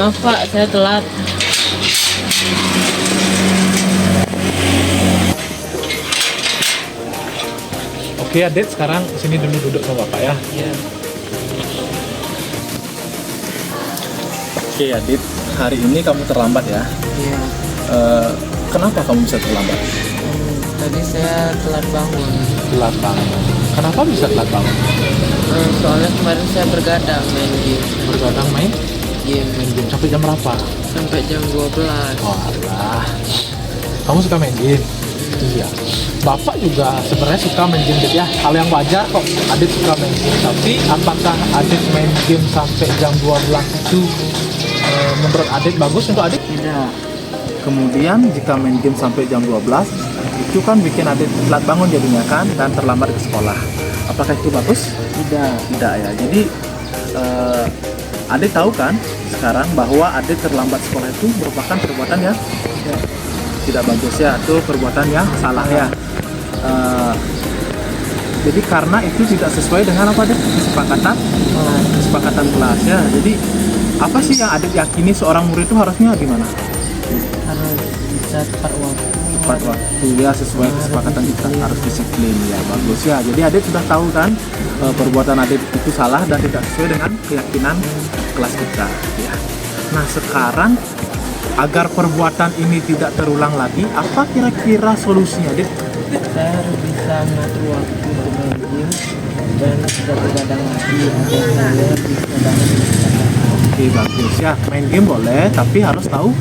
Maaf Pak, saya telat. Oke Adit, sekarang sini dulu duduk sama Bapak ya. Iya. Oke Adit, hari ini kamu terlambat ya. Iya. Kenapa kamu bisa terlambat? Tadi saya telat bangun. Telat bangun. Kenapa bisa telat bangun? Soalnya kemarin saya bergadang main game. Bergadang main Game game sampai jam berapa? sampai jam 12. Walah, kamu suka main game? Iya. Bapak juga sebenarnya suka main game Dit, ya. Hal yang wajar kok Adit suka main game. Tapi apakah Adit main game sampai jam 12 itu menurut Adit bagus untuk Adit? Tidak. Kemudian jika main game sampai jam 12, itu kan bikin Adit telat bangun jadinya kan, dan terlambat ke sekolah. Apakah itu bagus? Tidak ya. Jadi Adit tahu kan sekarang bahwa Adit terlambat sekolah itu merupakan perbuatan yang tidak bagus ya, itu perbuatan yang salah ya. Jadi karena itu tidak sesuai dengan apa Adit? Kesepakatan kelas ya. Jadi apa sih yang Adit yakini seorang murid itu harusnya gimana? Harus bisa tepat waktu. Tepat waktu ya, sesuai kesepakatan kita, harus disiplin ya, bagus ya. Jadi Adit sudah tahu kan perbuatan Adit itu salah dan tidak sesuai dengan keyakinan kelas kita ya. Nah sekarang agar perbuatan ini tidak terulang lagi, apa kira-kira solusinya Adit? Saya harus bisa mengatur waktu untuk main game dan tidak bergadang lagi. Agar saya bisa bangun dengan cepat. Oke bagus ya, main game boleh tapi harus tahu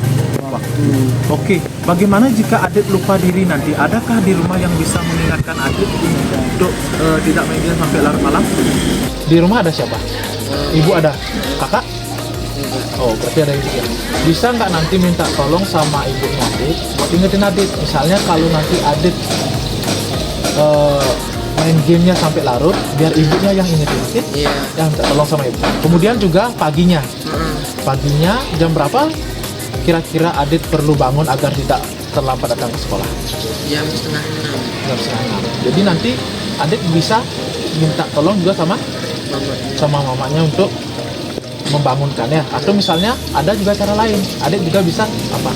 waktu. Oke, bagaimana jika Adit lupa diri nanti? Adakah di rumah yang bisa mengingatkan Adit untuk tidak main game sampai larut malam? Di rumah ada siapa? Ibu ada? Kakak? Oh, berarti ada ibu ya. Bisa nggak nanti minta tolong sama ibunya Adit buat ingetin Adit? Misalnya kalau nanti Adit main gamenya sampai larut, biar ibunya yang ingetin Adit, Iya. yang minta tolong sama ibu. Kemudian juga paginya jam berapa kira-kira Adit perlu bangun agar tidak terlambat datang ke sekolah? Jam setengah 6. Jam setengah 6. Jadi nanti Adit bisa minta tolong juga sama mamanya untuk membangunkan ya. Atau misalnya ada juga cara lain, Adit juga bisa apa?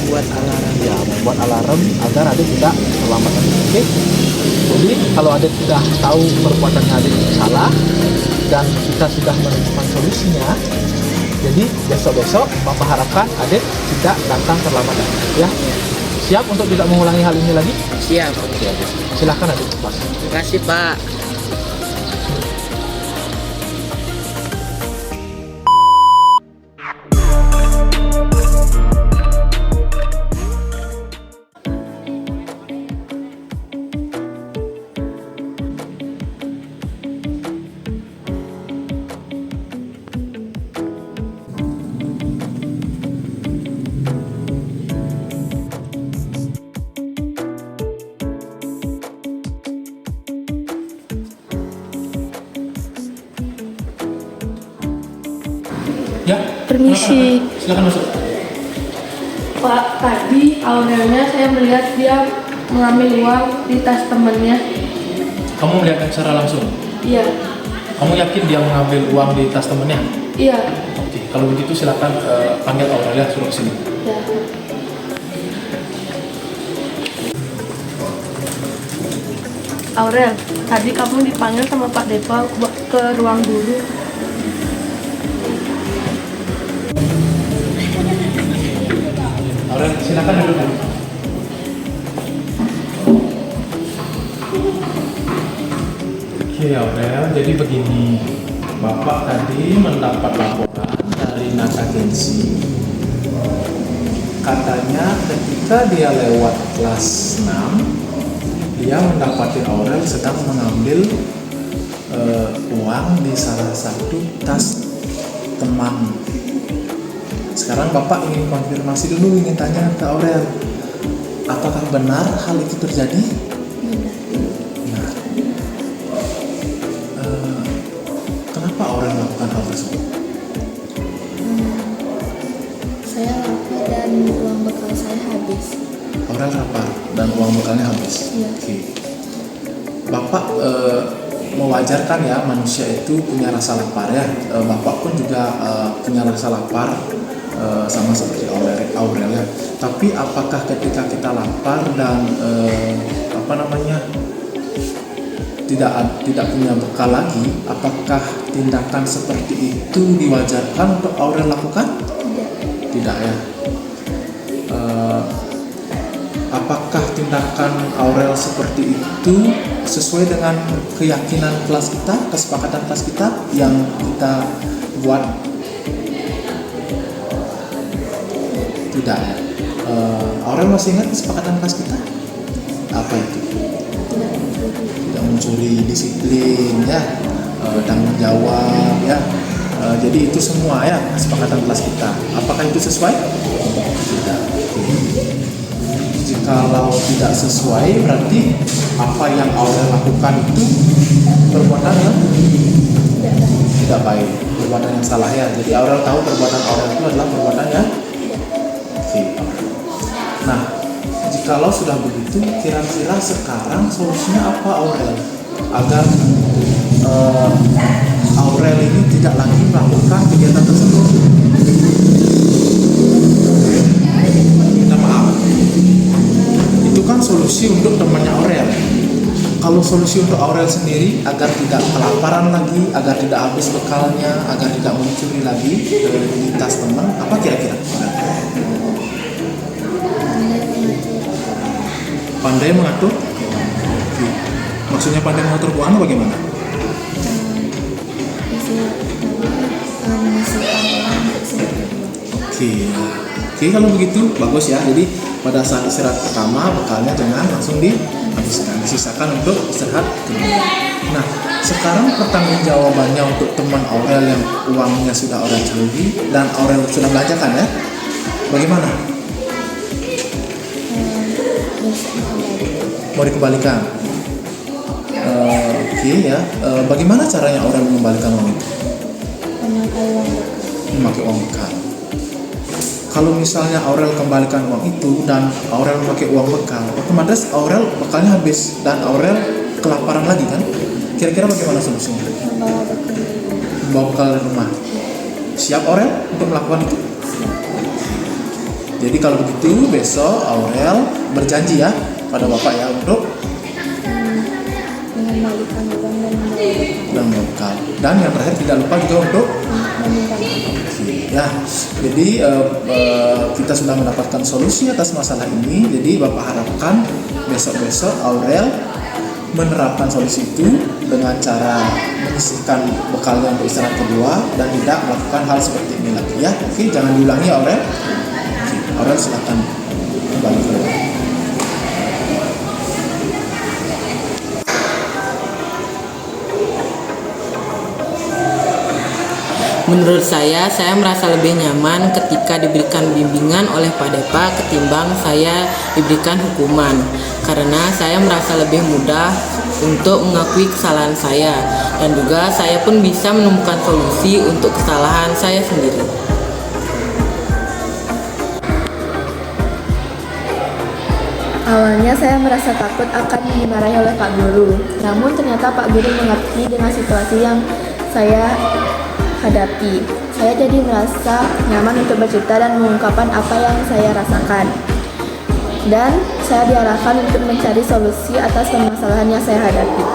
Buat alarm. Ya, membuat alarm agar Adit tidak terlambat. Oke. Jadi kalau Adit sudah tahu perbuatannya Adit salah dan kita sudah menemukan solusinya, jadi besok-besok Bapak harapkan Adit tidak datang terlambat ya. Siap untuk tidak mengulangi hal ini lagi? Siap. Oke, Adit. Silahkan Adit, Pak. Terima kasih Pak. Ya. Permisi. Silakan masuk. Pak, tadi Aurelnya saya melihat dia mengambil uang di tas temannya. Kamu melihatnya secara langsung? Iya, Kamu yakin dia mengambil uang di tas temennya? iya. Oke, kalau begitu silakan panggil Aurelia suruh ke sini. Ya. Aurel, tadi kamu dipanggil sama Pak Depa ke ruang guru. Aurel, silakan duduk dulu. Oke Aurel, jadi begini, Bapak tadi mendapat laporan dari Nas Agensi. Katanya ketika dia lewat kelas 6, dia mendapati Aurel sedang mengambil uang di salah satu tas teman. Sekarang Bapak ingin konfirmasi dulu, ingin tanya ke Aurel, apakah benar hal itu terjadi? Benar. Kenapa Aurel melakukan hal tersebut? Saya lapar dan uang bekal saya habis. Aurel lapar dan uang bekalnya habis. Iya. Oke. Bapak mewajarkan ya, manusia itu punya rasa lapar ya. Bapak pun juga punya rasa lapar, sama seperti Aurel ya. Tapi apakah ketika kita lapar dan tidak punya bekal lagi, apakah tindakan seperti itu diwajarkan untuk Aurel lakukan? Tidak ya. Apakah tindakan Aurel seperti itu sesuai dengan keyakinan kelas kita, kesepakatan kelas kita yang kita buat? Tidak ya. Aurel masih ingat kesepakatan kelas kita? Apa itu? Tidak mencuri, disiplin ya, tanggung jawab ya. Jadi itu semua ya kesepakatan kelas kita. Apakah itu sesuai? Tidak. Jikalau tidak sesuai, berarti apa yang Aurel lakukan itu perbuatan yang tidak baik, perbuatan yang salah ya. Jadi Aurel tahu perbuatan Aurel itu adalah perbuatan yang oke. Nah, jikalau sudah begitu, kira-kira sekarang solusinya apa Aurel agar Aurel ini tidak lagi melakukan kegiatan tersebut? Minta maaf. Itu kan solusi untuk temannya Aurel. Kalau solusi untuk Aurel sendiri agar tidak kelaparan lagi, agar tidak habis bekalnya, agar tidak mencuri lagi di tas teman, apa kira-kira? Pandai mengatur. Maksudnya pandai mengatur keuangan bagaimana? Oke, kalau begitu bagus ya. Jadi pada saat istirahat pertama bekalnya jangan langsung dihabiskan, disisakan untuk istirahat kedua. Nah, sekarang pertanggungjawabannya untuk teman Aurel yang uangnya sudah Aurel curi dan Aurel sudah belanjakan ya. Bagaimana? Mau dikembalikan? Oke ya. Bagaimana caranya Aurel mengembalikan uang itu? Memakai uang bekal. Kalau misalnya Aurel kembalikan uang itu dan Aurel memakai uang bekal, otomatis Aurel bekalnya habis dan Aurel kelaparan lagi kan? Kira-kira bagaimana solusinya? Membawa bekal dari rumah. Siap Aurel untuk melakukan itu? Jadi kalau begitu besok Aurel berjanji ya pada Bapak ya untuk mengembalikan uang dan membawa bekal. Dan yang terakhir tidak lupa juga untuk ya, jadi kita sudah mendapatkan solusi atas masalah ini. Jadi Bapak harapkan besok-besok Aurel menerapkan solusi itu dengan cara menyisihkan bekalnya untuk istirahat kedua dan tidak melakukan hal seperti ini lagi ya. Oke, jangan diulangi Aurel. Oke, Aurel silakan kembali ke rumah. Menurut saya merasa lebih nyaman ketika diberikan bimbingan oleh Pak Depa ketimbang saya diberikan hukuman. Karena saya merasa lebih mudah untuk mengakui kesalahan saya dan juga saya pun bisa menemukan solusi untuk kesalahan saya sendiri. Awalnya saya merasa takut akan dimarahi oleh Pak Guru. Namun ternyata Pak Guru mengerti dengan situasi yang saya hadapi. Saya jadi merasa nyaman untuk bercerita dan mengungkapkan apa yang saya rasakan. Dan saya diarahkan untuk mencari solusi atas permasalahan yang saya hadapi.